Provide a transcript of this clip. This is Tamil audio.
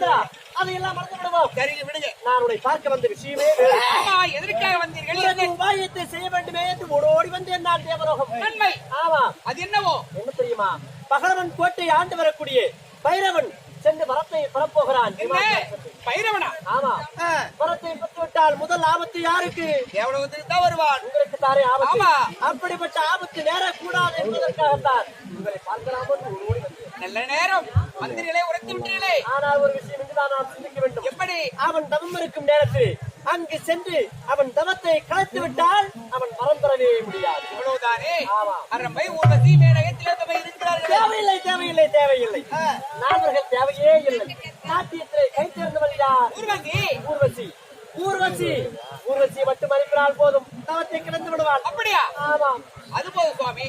சகோதரா, அதையெல்லாம் மறந்து விடுவோம். சரி விடுங்க. நான் உன்னை பார்க்க வந்த விஷயமே எதற்காக வந்தீர்கள்? உபாயத்தை செய்ய வேண்டுமே என்று ஓடோடி வந்து என்னால் தேவலோகம். நன்மை. ஆமா, அது என்னவோ? என்ன தெரியுமா? பகலவன் கோட்டை ஆண்டு வரக்கூடிய பைரவன் சென்று வரத்தை பரப்போகிறான். பைரவனா? ஆமா, வரத்தை பெற்றுவிட்டால் முதல் ஆபத்து யாருக்கு? தேவலோகத்துக்கு தான் வருவான். உங்களுக்கு தாரே ஆபத்து. ஆமா. அப்படிப்பட்ட ஆபத்து நேரக்கூடாது என்பதற்காகத்தான் உங்களை பார்க்கலாமோ ஓடி வந்தேன். நல்ல நேரம். மந்திரிகளை உரைத்து விட்டீர்களே. ஆனால் ஒரு விஷயம் இங்குதான் நாம் சிந்திக்க வேண்டும். எப்படி? அவன் தவம் இருக்கும் நேரத்தில் அங்கு சென்று அவன் தவத்தை கலைத்து விட்டால் அவன் வரம் பெறவே முடியாது. இவ்வளவுதானே? ஆமா. அரம்பை ஊர்வசி மேடகத்திலே தவை இருக்கிறார்கள். தேவையில்லை, தேவையில்லை, தேவையில்லை. நால்வர்கள் தேவையே இல்லை. நாட்டியத்திலே கை தேர்ந்தவள் யார்? ஊர்வசி. ஊர்வசி. ஊர்வசி. ஊர்வசி மட்டும் அனுப்பினால் போதும், தவத்தை கிடந்து விடுவாள். அப்படியா? ஆமாம். அது போதும் சுவாமி.